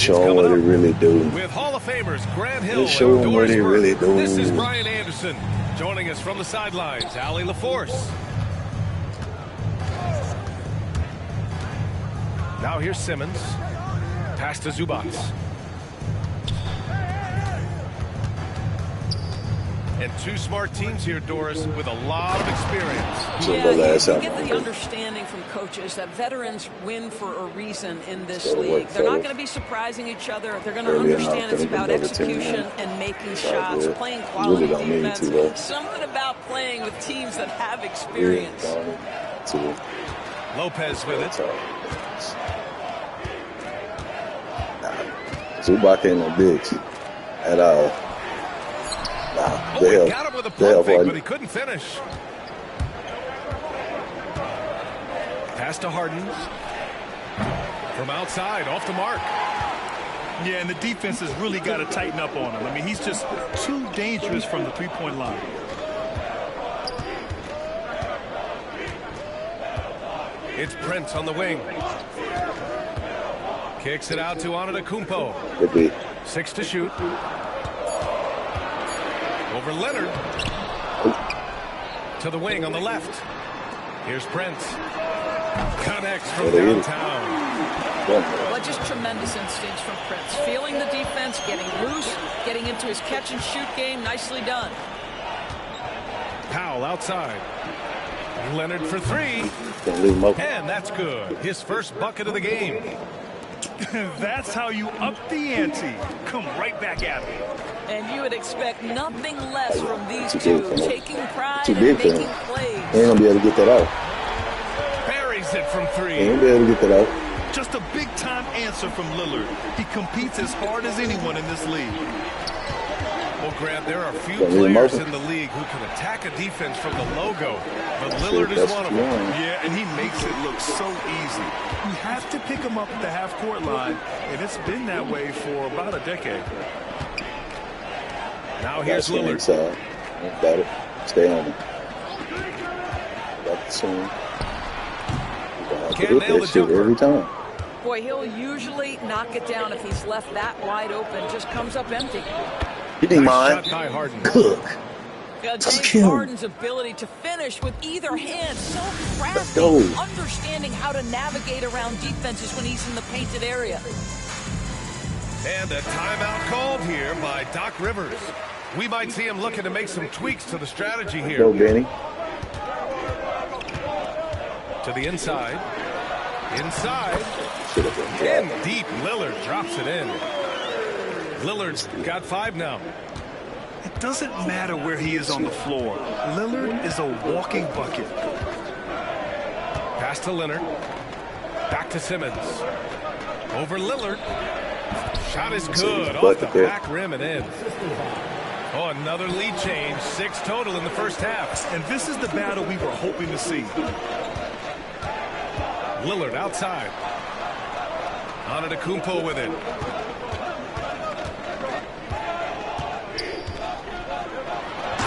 Show them what they really do. With Hall of Famers Grant Hill Let's show them what they really do. This is Brian Anderson joining us from the sidelines. Allie LaForce. Now here's Simmons. Pass to Zubac. And two smart teams here, Doris, with a lot of experience. Yeah, you get the understanding from coaches that veterans win for a reason in this league. They're not going to be surprising each other. They're going to understand it's about execution and making shots, playing quality defense. Something about playing with teams that have experience. Lopez with it. Zubac ain't no bitch at all. He got him with a pump fake, but he couldn't finish. Pass to Harden. From outside, off the mark. Yeah, and the defense has really got to tighten up on him. I mean, he's just too dangerous from the three-point line. It's Prince on the wing. Kicks it out to Antetokounmpo. 6 to shoot. Over Leonard. To the wing on the left. Here's Prince. Connects from downtown. Well, just tremendous instincts from Prince. Feeling the defense, getting loose, getting into his catch-and-shoot game. Nicely done. Powell outside. Leonard for 3. And that's good. His first bucket of the game. That's how you up the ante. Come right back at me. And you would expect nothing less from these two, taking pride and making plays. Ain't gonna be able to get that out. Buries it from 3. Ain't gonna be able to get that out. Just a big-time answer from Lillard. He competes as hard as anyone in this league. Well, Grant, there are few players in the league who can attack a defense from the logo, but Lillard is one of them. Yeah, and he makes it look so easy. You have to pick him up at the half-court line, and it's been that way for about a decade. Now here's Lillard. Got it. Stay on it. Got the swing. Can't nail the jumper every time. Boy, he'll usually knock it down if he's left that wide open. Just comes up empty. He didn't mind. Shot by Harden. Cook. James Harden's ability to finish with either hand, so crafty, understanding how to navigate around defenses when he's in the painted area. And a timeout called here by Doc Rivers. We might see him looking to make some tweaks to the strategy here. Go, Benny. To the inside. Inside. In deep. Lillard drops it in. Lillard's got 5 now. It doesn't matter where he is on the floor. Lillard is a walking bucket. Pass to Leonard. Back to Simmons. Over Lillard. Shot is good. Off the back rim and in. Oh, another lead change. 6 total in the first half. And this is the battle we were hoping to see. Lillard outside. Antetokounmpo with it.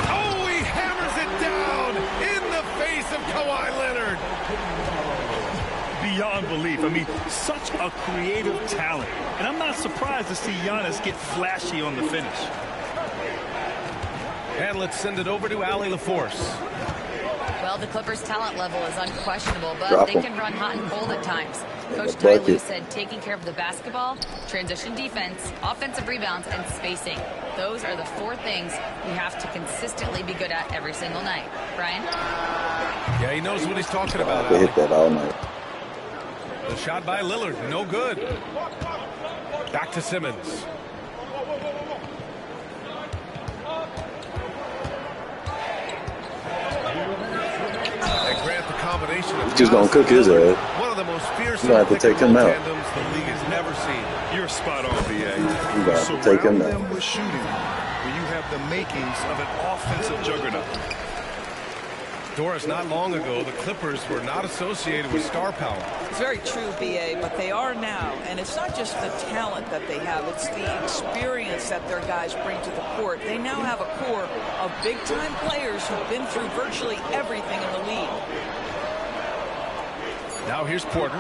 Oh, he hammers it down in the face of Kawhi Leonard. Beyond belief. I mean, such a creative talent. And I'm not surprised to see Giannis get flashy on the finish. And let's send it over to Allie LaForce. Well, the Clippers' talent level is unquestionable, but they can run hot and cold at times. Coach Ty Lue said taking care of the basketball, transition defense, offensive rebounds, and spacing. Those are the 4 things we have to consistently be good at every single night. Brian? Yeah, he knows what he's talking about. They hit that all night. The shot by Lillard, no good. Back to Simmons. He's just gonna cook his ass. One of the most fierce. You gonna have to take him out. The league has never seen. You're spot on, BA. You got to take him out. Them with shooting, where you have the makings of an offensive juggernaut. Doris, not long ago, the Clippers were not associated with star power. It's very true, BA, but they are now. And it's not just the talent that they have. It's the experience that their guys bring to the court. They now have a core of big-time players who've been through virtually everything in the league. Now here's Porter.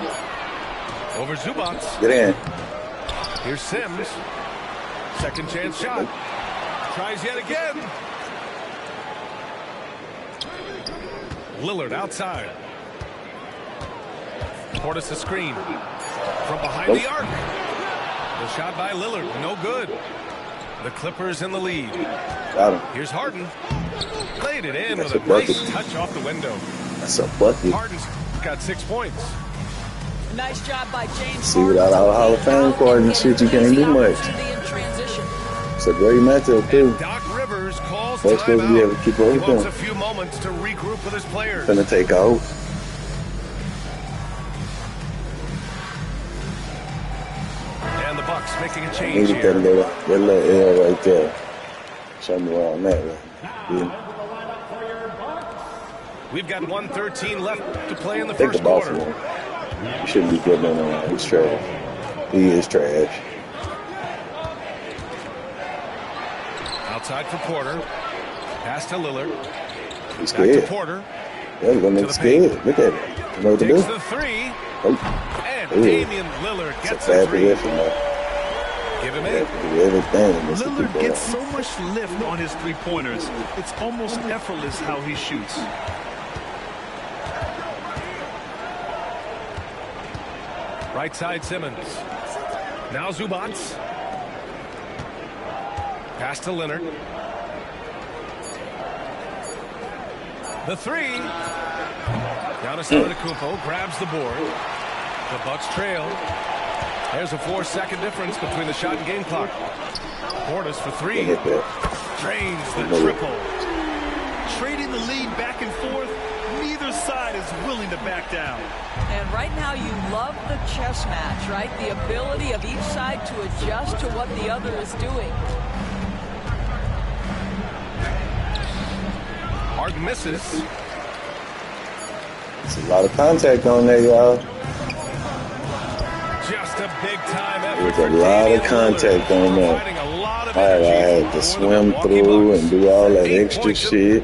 Over Zubac. Get in. Here's Sims. Second chance shot. Tries yet again. Lillard outside. Portis a screen. From behind the arc. The shot by Lillard. No good. The Clippers in the lead. Got him. Here's Harden. Played it in with a nice touch off the window. That's a bucket. Harden's got 6 points. Nice job by James. See, without our Hall of Fame card and shit, you can't do much. It's a great matchup, too. And Doc Rivers calls We're supposed to be able to keep He everything. wants a few moments to regroup with his players. Gonna take out. And the Bucks making a change Needed here. that little L right there. Show me where I'm at. Right? Yeah. We've got 1:13 left to play in the Take the first ball quarter. from him. He shouldn't be getting in on. He's trash. He is trash. Outside for Porter. Pass to Lillard. He's Back to scared. Porter. Yeah, he's gonna make To the scared. Look at it. You know what to Takes do. the three. Oh. And Ooh. Damian Lillard It's a gets bad the three. position, man. Give him You 8. have to do everything in this to keep Lillard that gets up. so much lift on his three-pointers. It's almost effortless how he shoots. Right side Simmons. Now Zubac. Pass to Leonard. The three. Giannis Antetokounmpo grabs the board. The Bucks trail. There's a 4-second difference between the shot and game clock. Portis for three. Hit that. Drains the triple. Trading the lead back and forth, neither side is willing to back down. And right now you love the chess match, right? The ability of each side to adjust to what the other is doing. Harden misses. It's a lot of contact on there, y'all. Just a big time effort. There's a for lot Damian of contact Lillard, on there. providing a lot of I energy had for to the swim Milwaukee through Bucks. and do all that 8 extra points. shit.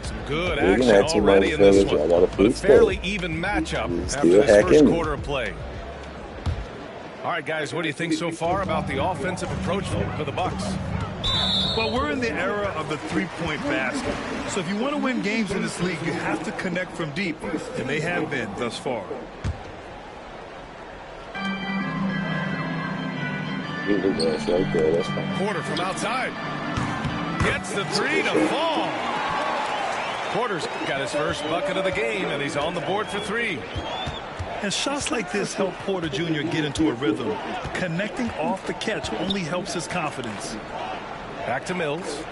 Some good Even action had two already in this motherfuckers, I one. gotta But a fix fairly that. even matchup He's after still this first hacking. quarter of play. All right, guys, what do you think so far about the offensive approach for the Bucks? Well, we're in the era of the three-point basket. So if you want to win games in this league, you have to connect from deep, and they have been thus far. That's right there. That's fine. Porter from outside. Gets the three to fall. Porter's got his first bucket of the game, and he's on the board for three. And shots like this help Porter Jr. get into a rhythm. Connecting off the catch only helps his confidence. Back to Mills.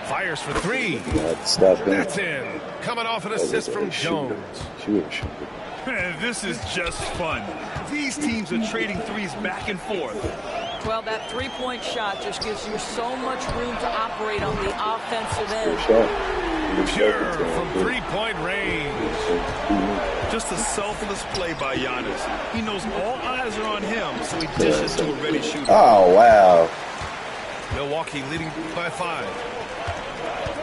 Fires for three. Stop him. That's in. Coming off an assist from Jones. Shoot. Man, this is just fun. These teams are trading threes back and forth. Well, that three-point shot just gives you so much room to operate on the offensive Good end. shot. Pure from three-point range. Just a selfless play by Giannis. He knows all eyes are on him, so he dishes to a ready shooter. Oh, wow. Milwaukee leading by 5.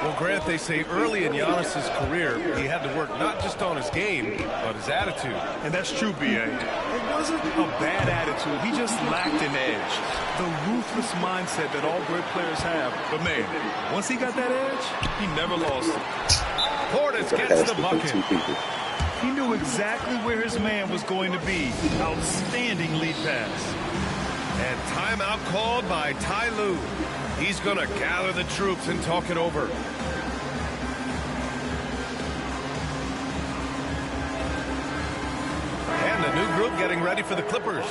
Well, Grant, they say early in Giannis's career, he had to work not just on his game, but his attitude. And that's true, B.A. It wasn't a bad attitude. He just lacked an edge. The ruthless mindset that all great players have. But, man, once he got that edge, he never lost it. Portis gets the bucket. He knew exactly where his man was going to be. Outstanding lead pass. And timeout called by Ty Lue. He's going to gather the troops and talk it over. And the new group getting ready for the Clippers.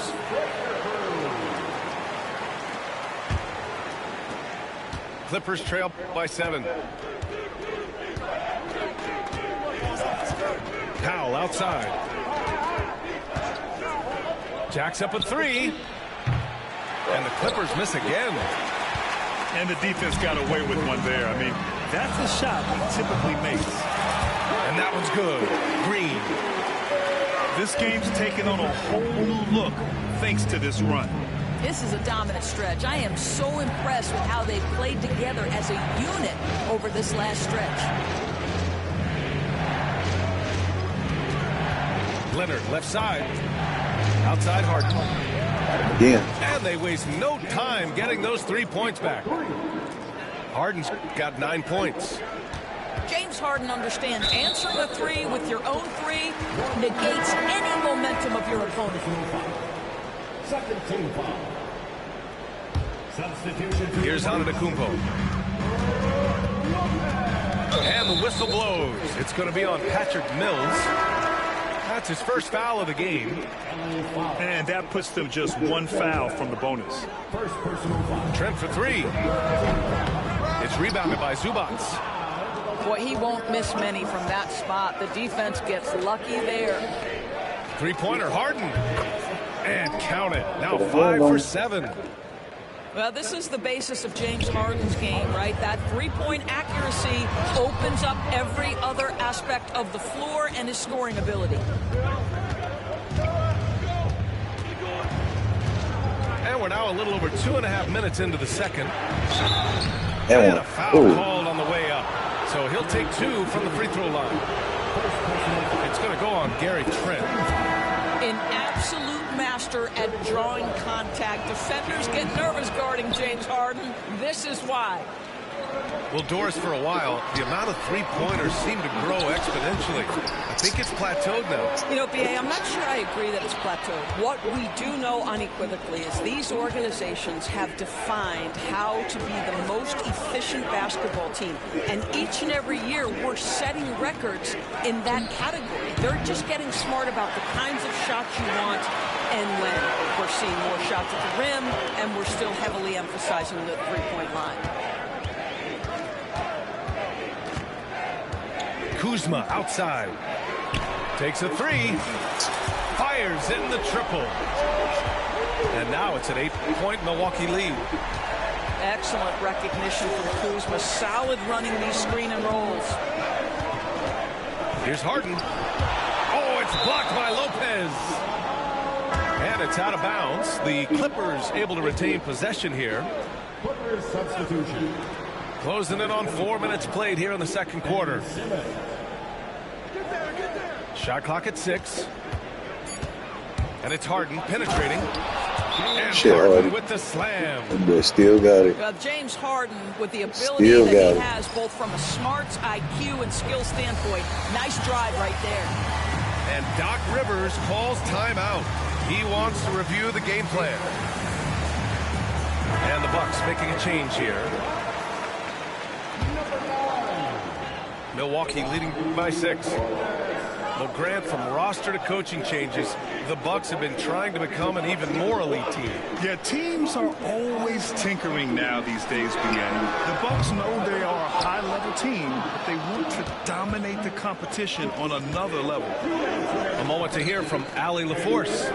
Clippers trail by 7. Powell outside. Jacks up a 3. And the Clippers miss again. And the defense got away with one there. I mean, that's a shot he typically makes. And that one's good. Green. This game's taken on a whole new look thanks to this run. This is a dominant stretch. I am so impressed with how they've played together as a unit over this last stretch. Leonard, left side. Outside Harden. Yeah. And they waste no time getting those 3 points back. Harden's got 9 points. James Harden understands answering a three with your own three negates any momentum of your opponent. Second team foul. Substitution. Here's Antetokounmpo. And the whistle blows. It's going to be on Patrick Mills. That's his first foul of the game. And that puts them just 1 foul from the bonus. First personal foul. Trent for 3. It's rebounded by Zubac. Boy, he won't miss many from that spot. The defense gets lucky there. 3-pointer Harden. And count it. Now 5 for 7. Well, this is the basis of James Harden's game, right? That three-point accuracy opens up every other aspect of the floor and his scoring ability. And we're now a little over 2.5 minutes into the second. And a foul called on the way up. So he'll take 2 from the free throw line. It's going to go on Gary Trent. An absolute master at drawing contact. Defenders get nervous guarding James Harden. This is why. Well, Doris, for a while, the amount of three-pointers seemed to grow exponentially. I think it's plateaued now. You know, B.A., I'm not sure I agree that it's plateaued. What we do know unequivocally is these organizations have defined how to be the most efficient basketball team. And each and every year, we're setting records in that category. They're just getting smart about the kinds of shots you want and when. We're seeing more shots at the rim, and we're still heavily emphasizing the three-point line. Kuzma outside. Takes a 3. Fires in the triple. And now it's an 8-point Milwaukee lead. Excellent recognition from Kuzma. Solid running these screen and rolls. Here's Harden. Oh, it's blocked by Lopez. And it's out of bounds. The Clippers able to retain possession here. Clippers substitution. Closing in on 4 minutes played here in the second quarter. Shot clock at 6. And it's Harden penetrating. And Harden with the slam. But still got it. Well, James Harden, with the ability that he has, both from a smarts, IQ, and skill standpoint, nice drive right there. And Doc Rivers calls timeout. He wants to review the game plan. And the Bucks making a change here. Milwaukee leading by 6. Well, Grant, from roster to coaching changes, the Bucks have been trying to become an even more elite team. Yeah, teams are always tinkering now these days, BN. The Bucks know they are a high-level team, but they want to dominate the competition on another level. A moment to hear from Allie LaForce.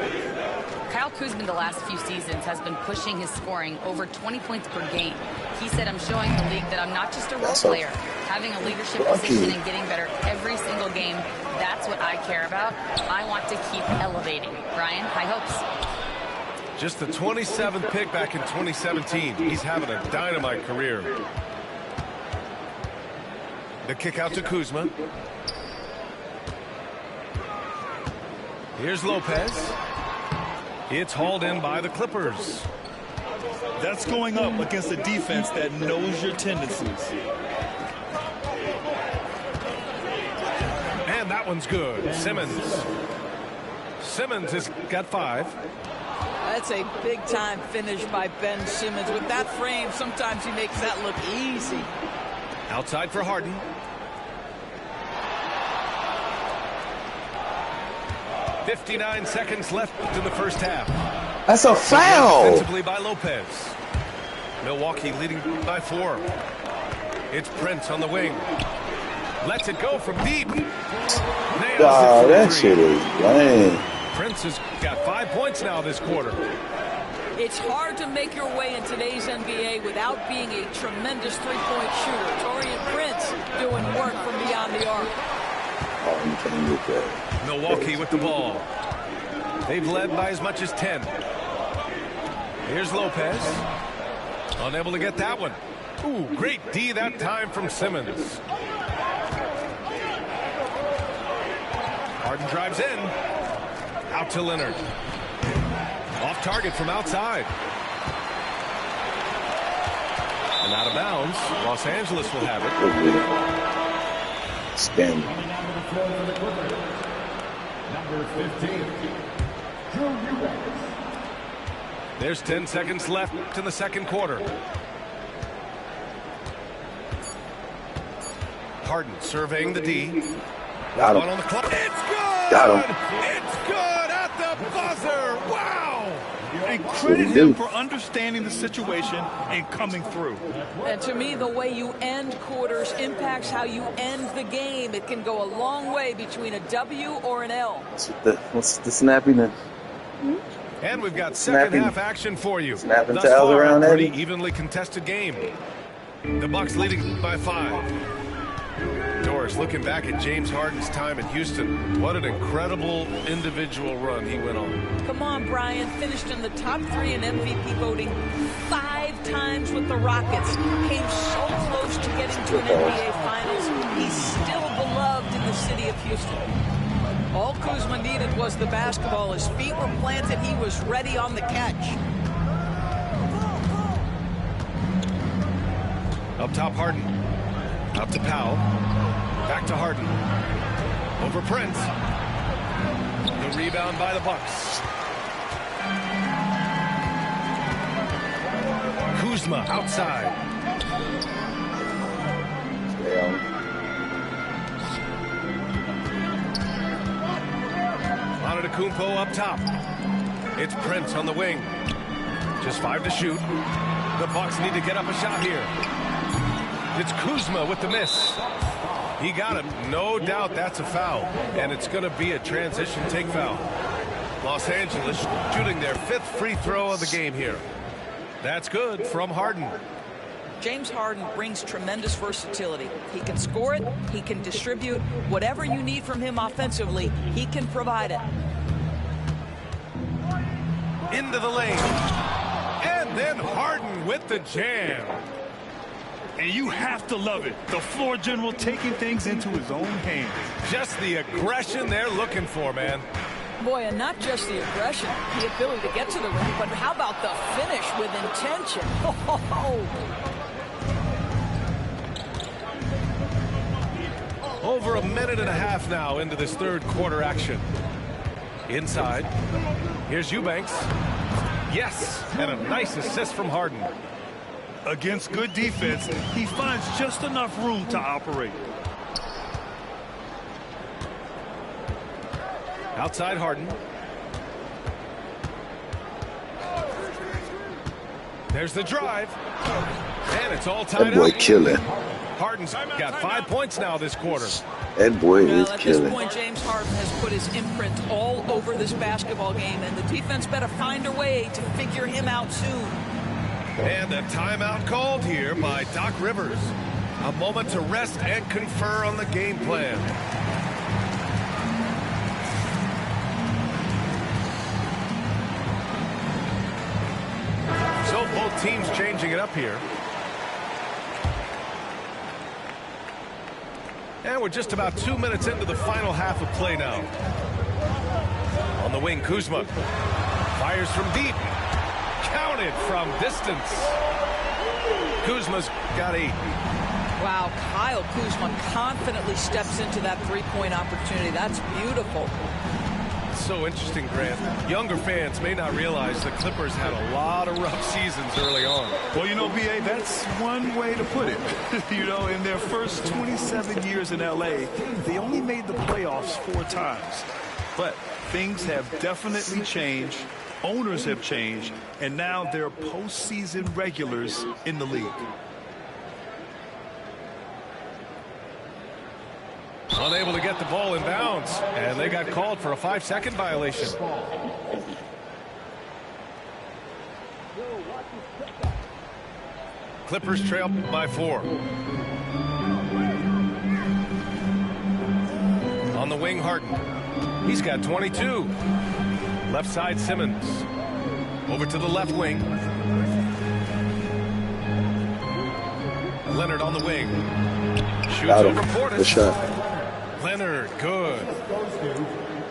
Kyle Kuzma the last few seasons has been pushing his scoring over 20 points per game. He said, I'm showing the league that I'm not just a role player. Having a leadership position and getting better every single game, that's what I care about. I want to keep elevating. Brian, high hopes. Just the 27th pick back in 2017. He's having a dynamite career. The kick out to Kuzma. Here's Lopez. It's hauled in by the Clippers. That's going up against a defense that knows your tendencies. And that one's good. Simmons. Simmons has got 5. That's a big-time finish by Ben Simmons. With that frame, sometimes he makes that look easy. Outside for Harden. .59 seconds left in the first half. That's a foul. Defensively by Lopez. Milwaukee leading by 4. It's Prince on the wing. Lets it go from deep. That shit is lame. Prince has got 5 points now this quarter. It's hard to make your way in today's NBA without being a tremendous three-point shooter. Taurean Prince doing work from beyond the arc. Oh, you can't get that. Milwaukee with the ball. They've led by as much as 10. Here's Lopez. Unable to get that one. Ooh, great D that time from Simmons. Harden drives in. Out to Leonard. Off target from outside. And out of bounds. Los Angeles will have it. Scandal. Number 15. There's 10 seconds left in the second quarter. Harden surveying the D. Got him. On the clock. It's good! Got him. It's good at the buzzer! Wow! And credit him for understanding the situation and coming through. And to me, the way you end quarters impacts how you end the game. It can go a long way between a W or an L. What's the snappiness? And we've got second half action for you. Snapping towels around a pretty evenly contested game. The Bucks leading by 5. Doris, looking back at James Harden's time in Houston, what an incredible individual run he went on. Come on, Brian. Finished in the top 3 in MVP voting 5 times with the Rockets. Came so close to getting to an NBA Finals. He's still beloved in the city of Houston. All Kuzma needed was the basketball. His feet were planted. He was ready on the catch. Up top, Harden. Out to Powell. Back to Harden. Over Prince. The rebound by the Bucks. Kuzma outside. Antetokounmpo up top. It's Prince on the wing. Just 5 to shoot. The Bucks need to get up a shot here. It's Kuzma with the miss. He got him. No doubt that's a foul. And it's going to be a transition take foul. Los Angeles shooting their 5th free throw of the game here. That's good from Harden. James Harden brings tremendous versatility. He can score it. He can distribute. Whatever you need from him offensively, he can provide it. Into the lane. And then Harden with the jam. And you have to love it. The floor general taking things into his own hands. Just the aggression they're looking for, man. Boy, and not just the aggression, the ability to get to the rim, but how about the finish with intention? Over a minute and a half now into this third quarter action. Inside. Here's Eubanks. Yes, and a nice assist from Harden. Against good defense, he finds just enough room to operate. Outside Harden. There's the drive. And it's all tied up. That boy killing. Harden's got 5 points now this quarter. That boy is at killing. At this point, James Harden has put his imprint all over this basketball game, and the defense better find a way to figure him out soon. And a timeout called here by Doc Rivers. A moment to rest and confer on the game plan. So both teams changing it up here. And we're just about 2 minutes into the final half of play now. On the wing, Kuzma fires from deep. Counted from distance. Kuzma's got 8. Wow, Kyle Kuzma confidently steps into that three-point opportunity. That's beautiful. So interesting, Grant. Younger fans may not realize the Clippers had a lot of rough seasons early on. Well, you know, B.A., that's one way to put it. You know, in their first 27 years in L.A., they only made the playoffs 4 times. But things have definitely changed. Owners have changed. And now they're postseason regulars in the league. Unable to get the ball in bounds, and they got called for a 5-second violation. Clippers trail by 4. On the wing, Harden. He's got 22. Left side, Simmons. Over to the left wing. Leonard on the wing. Shoots over Portis. Good shot. Leonard, good.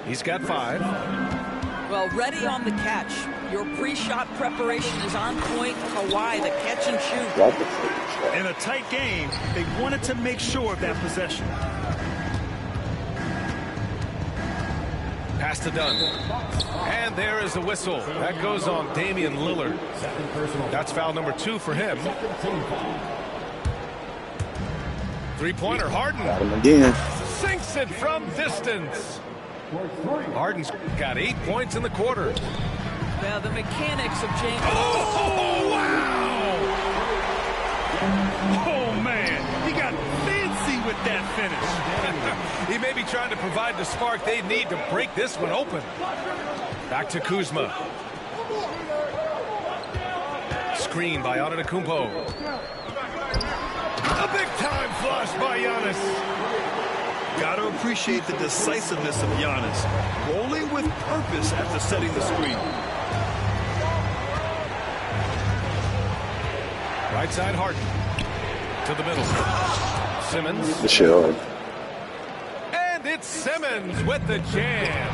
He's got 5. Well, ready on the catch. Your pre-shot preparation is on point. Kawhi, the catch and shoot. In a tight game, they wanted to make sure of that possession. Pass to Dunn. And there is the whistle. That goes on Damian Lillard. That's foul number 2 for him. 3-pointer, Harden. Got him again. Sinks it from distance. Harden's got 8 points in the quarter. Now the mechanics of James. Oh, wow! Oh, man. He got fancy with that finish. He may be trying to provide the spark they need to break this one open. Back to Kuzma. Screen by Antetokounmpo. A big-time flush by Giannis. Got to appreciate the decisiveness of Giannis. Rolling with purpose after setting the screen. Right side, Harden. To the middle. Simmons. Michelle. And it's Simmons with the jam.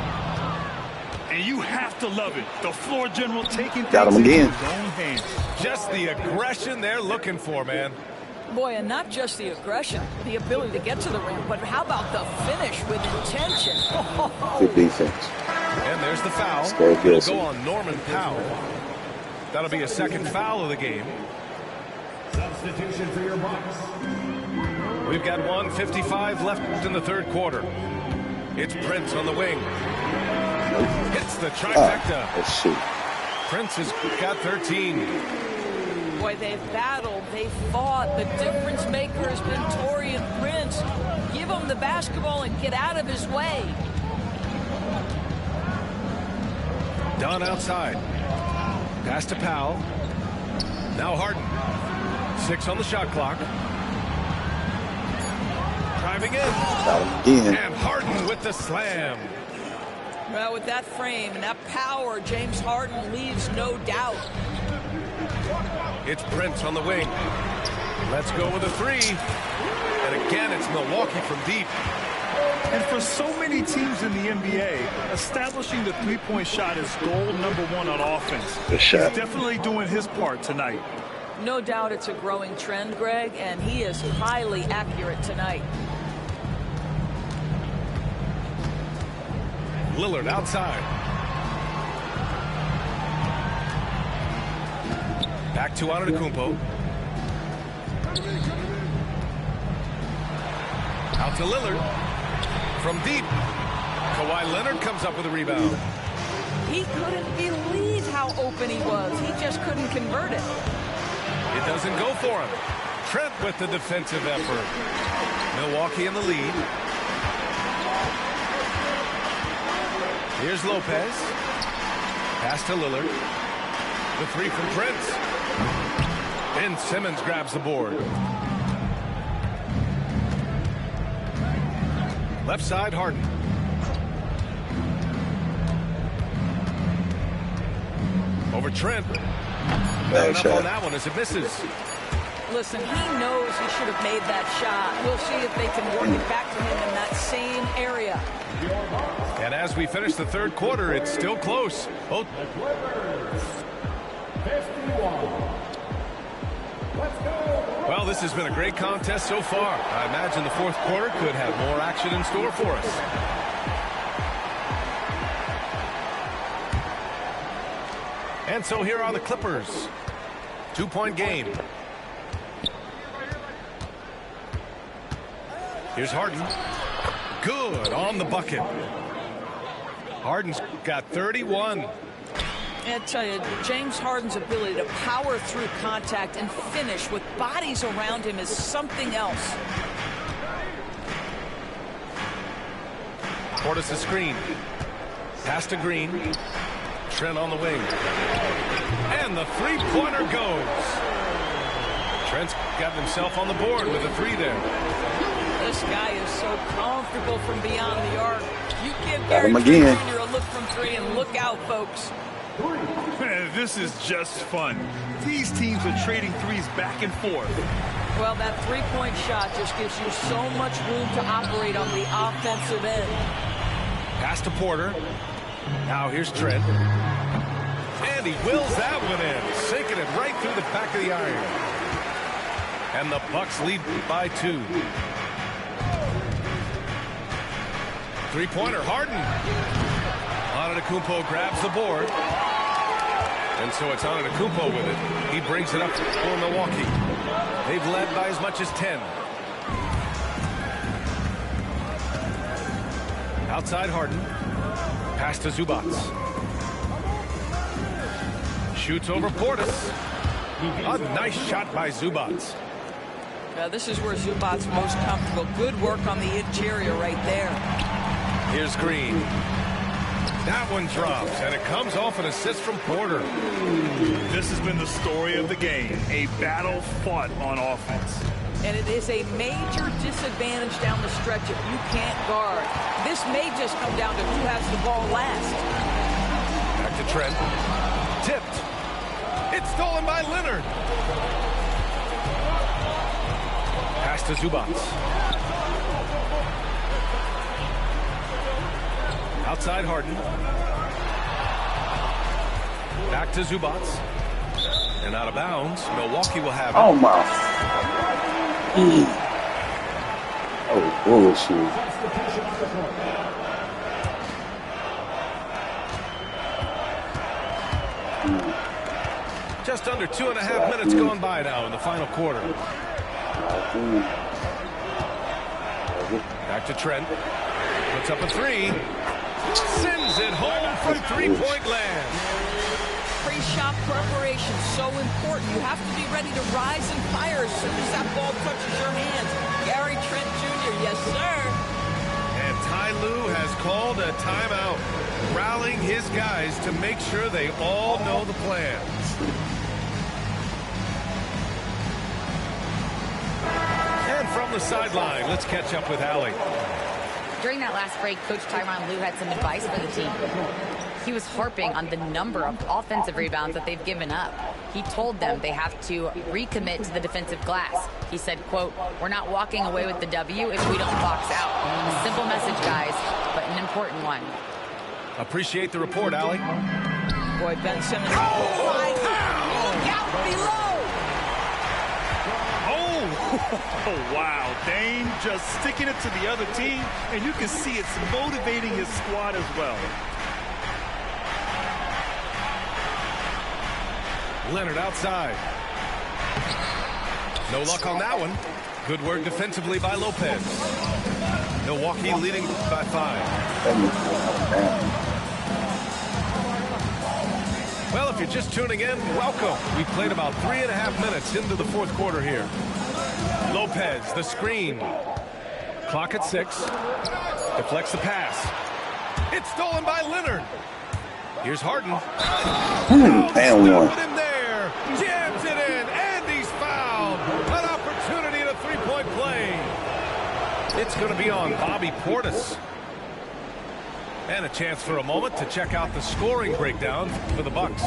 And you have to love it. The floor general taking Got things him again. into his own hands. Just the aggression they're looking for, man. Boy, and not just the aggression, the ability to get to the rim, but how about the finish with intention? Good defense. And there's the foul. It'll go on Norman Powell. That'll be a second foul of the game. Substitution for your Bucks. We've got 1:55 left in the third quarter. It's Prince on the wing. Hits the trifecta. Let's see. Prince has got 13. Boy, they've battled, they've fought. The difference maker has been Taurean Prince. Give him the basketball and get out of his way. Dunn outside. Pass to Powell. Now Harden. 6 on the shot clock. Driving in. Got him again. And Harden with the slam. Well, with that frame and that power, James Harden leaves no doubt. It's Prince on the wing. Let's go with a 3. And again, it's Milwaukee from deep. And for so many teams in the NBA, establishing the three-point shot is goal number 1 on offense. Good shot. He's definitely doing his part tonight. No doubt it's a growing trend, Greg, and he is highly accurate tonight. Lillard outside. Back to Antetokounmpo. Out to Lillard. From deep. Kawhi Leonard comes up with a rebound. He couldn't believe how open he was. He just couldn't convert it. It doesn't go for him. Trent with the defensive effort. Milwaukee in the lead. Here's Lopez. Pass to Lillard. The 3 from Prince. Ben Simmons grabs the board. Left side, Harden. Over Trent. Not enough on that one as it misses. Listen, he knows he should have made that shot. We'll see if they can work it back to him in that same area. And as we finish the third quarter, it's still close. Both. Well, this has been a great contest so far. I imagine the fourth quarter could have more action in store for us. And so here are the Clippers. 2-point game. Here's Harden. Good on the bucket. Harden's got 31. I tell you, James Harden's ability to power through contact and finish with bodies around him is something else. Portis' screen. Pass to Green. Trent on the wing. And the three-pointer goes. Trent's got himself on the board with a 3 there. This guy is so comfortable from beyond the arc. You give Got him Gary again. Trent Jr. a look from 3 and look out, folks. Man, this is just fun. These teams are trading threes back and forth. Well, that three-point shot just gives you so much room to operate on the offensive end. Pass to Porter. Now here's Trent. And he wills that one in, sinking it right through the back of the iron. And the Bucks lead by 2. Three-pointer, Harden. Antetokounmpo grabs the board. And so it's Antetokounmpo with it. He brings it up for Milwaukee. They've led by as much as 10. Outside Harden. Pass to Zubac. Shoots over Portis. A nice shot by Zubac. This is where Zubac's most comfortable. Good work on the interior right there. Here's Green. That one drops, and it comes off an assist from Porter. This has been the story of the game. A battle fought on offense. And it is a major disadvantage down the stretch if you can't guard. This may just come down to who has the ball last. Back to Trent. Tipped. It's stolen by Leonard. Pass to Zubac. Outside Harden. Back to Zubac. And out of bounds. Milwaukee will have it. Oh, my. Oh, bullshit. Just under 2.5 minutes gone by now in the final quarter. Back to Trent. Puts up a 3. Sends it home from three-point land. Pre-shot preparation, so important. You have to be ready to rise and fire as soon as that ball touches your hands. Gary Trent Jr., yes, sir. And Ty Lue has called a timeout, rallying his guys to make sure they all know the plan. And from the sideline, let's catch up with Allie. During that last break, Coach Tyronn Lue had some advice for the team. He was harping on the number of offensive rebounds that they've given up. He told them they have to recommit to the defensive glass. He said, quote, "We're not walking away with the W if we don't box out." A simple message, guys, but an important one. Appreciate the report, Allie. Boy, Ben Simmons. Oh, my God. Look out below. Oh, wow. Dame just sticking it to the other team, and you can see it's motivating his squad as well. Leonard outside. No luck on that one. Good work defensively by Lopez. Milwaukee leading by 5. Well, if you're just tuning in, welcome. We played about 3.5 minutes into the fourth quarter here. Lopez, the screen. Clock at 6. Deflects the pass. It's stolen by Leonard. Here's Harden. Damn one. Put him there. Jams it in, and he's fouled. An opportunity in a three-point play. It's going to be on Bobby Portis. And a chance for a moment to check out the scoring breakdown for the Bucks.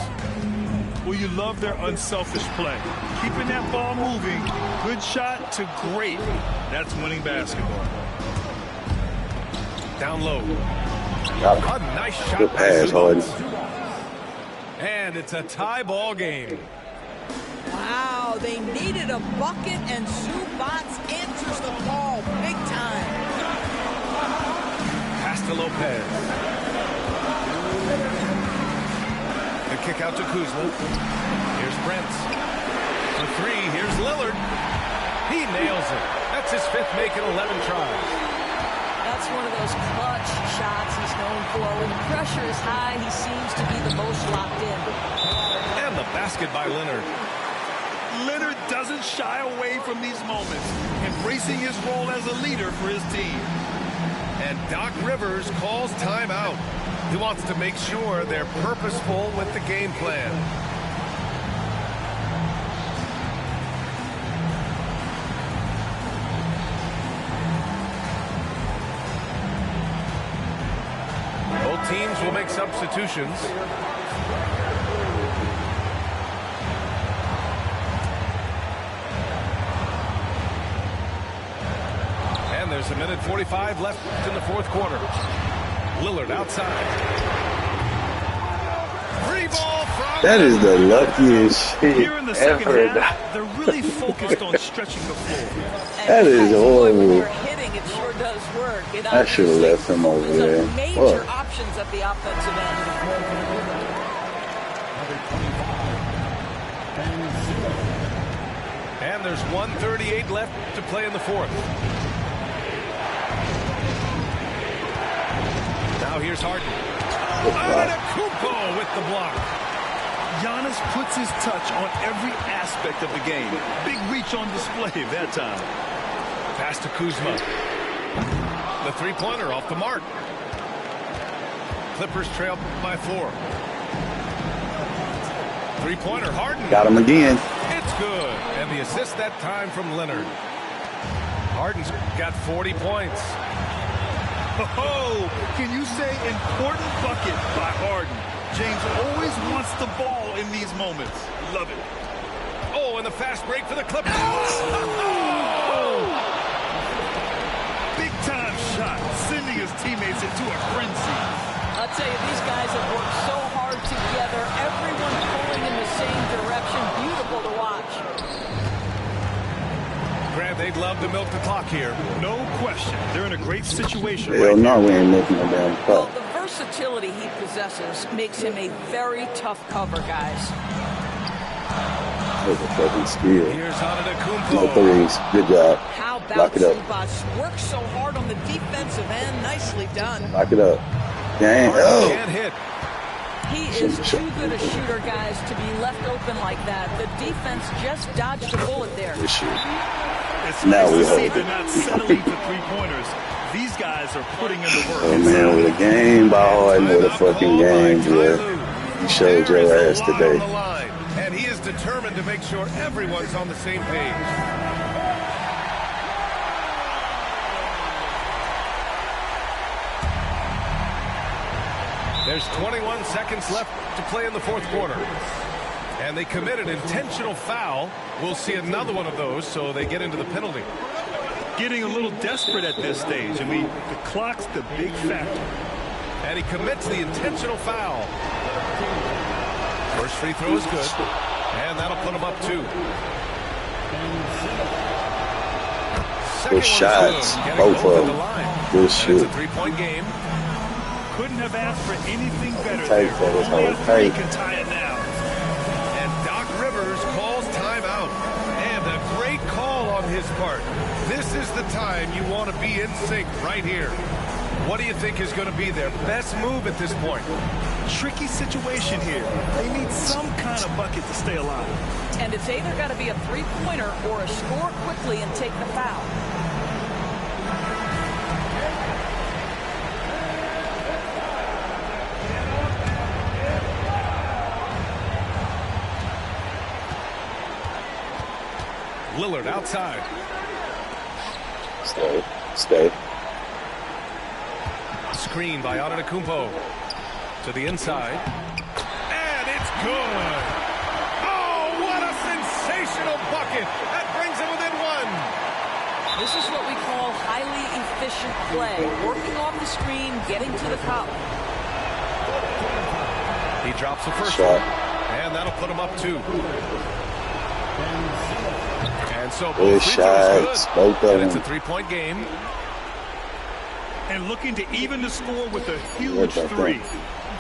Well, you love their unselfish play. Keeping that ball moving, good shot to great. That's winning basketball. Down low. A nice shot. Good pass, Harden. And it's a tie ball game. Wow, they needed a bucket, and Zubac answers the ball big time. Pass to Lopez. The kick out to Kuzma. Here's Brent. For 3, here's Lillard. He nails it. That's his 5th make in 11 tries. That's one of those clutch shots he's known for. When the pressure is high, he seems to be the most locked in. And the basket by Leonard. Leonard doesn't shy away from these moments, embracing his role as a leader for his team. And Doc Rivers calls timeout. He wants to make sure they're purposeful with the game plan. Both teams will make substitutions. And there's a minute 45 left in the fourth quarter. Lillard outside. Free ball from that is the luckiest shit Here in the second ever. half, they're really focused on stretching the floor. That is horrible. When you're hitting, it sure does work. I should have left him over there. Major options at the offensive end. And there's 1:38 left to play in the fourth. Now here's Harden. Antetokounmpo with the block. Giannis puts his touch on every aspect of the game. Big reach on display that time. Pass to Kuzma. The three-pointer off the mark. Clippers trail by 4. Three-pointer, Harden. Got him again. It's good. And the assist that time from Leonard. Harden's got 40 points. Oh, can you say important bucket by Harden? James always wants the ball in these moments. Love it. Oh, and the fast break for the Clippers. Big-time shot, sending his teammates into a frenzy. I'll tell you, these guys have worked so hard together. Everyone pulling in the same direction. Beautiful to watch. Grant, they'd love to milk the clock here. No question. They're in a great situation. Hell no, we ain't making no damn Well, clock. the versatility he possesses makes him a very tough cover, guys. That was a fucking steal. Here's No Antetokounmpo. threes. Good job. How about Lock it up. Zubac? Works so hard on the defensive end. Nicely done. Lock it up. Dang. Harden Oh. can't hit. He is too good a shooter, guys, to be left open like that. The defense just dodged a bullet there. Good shit. It's Now nice we to see hold they're it. not settling for three-pointers. These guys are putting in the work. Oh man, with a game by Harden, with a fucking game, boy. You showed There is your a ass lot today. on the line, and he is determined to make sure everyone's on the same page. There's 21 seconds left to play in the fourth quarter. And they commit an intentional foul. We'll see another one of those, so they get into the penalty. Getting a little desperate at this stage. I mean, the clock's the big factor. And he commits the intentional foul. First free throw is good. And that'll put him up 2. Good shots. Both of them. Good shoot. It's a 3-point game. Couldn't have asked for anything better. Tight, there. fellas. Only a Hold three tight. can tie it now. And Doc Rivers calls timeout. And a great call on his part. This is the time you want to be in sync right here. What do you think is going to be their best move at this point? Tricky situation here. They need some kind of bucket to stay alive. And it's either got to be a three-pointer or a score quickly and take the foul. Lillard outside. Stay. Screen by Antetokounmpo. To the inside. And it's good. Oh, what a sensational bucket. That brings him within 1. This is what we call highly efficient play. Working off the screen, getting to the cup. He drops the first Shot. one. And that'll put him up 2. And so Good both free throws shots. good. Both of And it's a them. 3-point game. And looking to even the score with a huge three.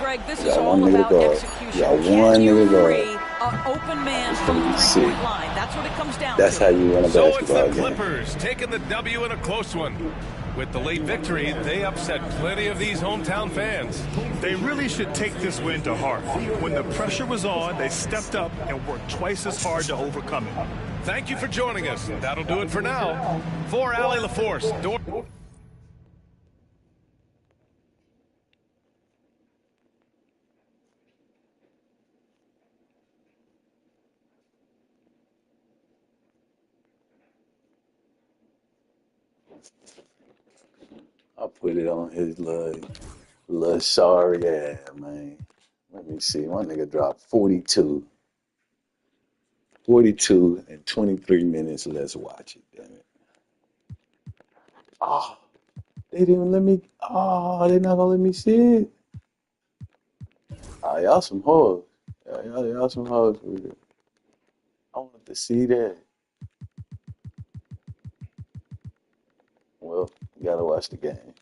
Greg, this Yeah, is one all nigga about guard. execution. Yeah, Can one you nigga guard. agree? An open man from the See. 3-point line. That's what it comes down That's to. how you win a So it's the basketball game. Clippers taking the W in a close one. With the late victory, they upset plenty of these hometown fans. They really should take this win to heart. When the pressure was on, they stepped up and worked twice as hard to overcome it. Thank you for joining us. That'll do it for now. For Allie LaForce. I'll put it on his little sorry ass, man. Let me see. One nigga dropped 42. 42 and 23 minutes. Let's watch it, damn it. Oh, They didn't let me. Oh, they not gonna let me see it. Oh, y'all some hoes. Y'all some hoes. I wanted to see that. Well, you gotta watch the game.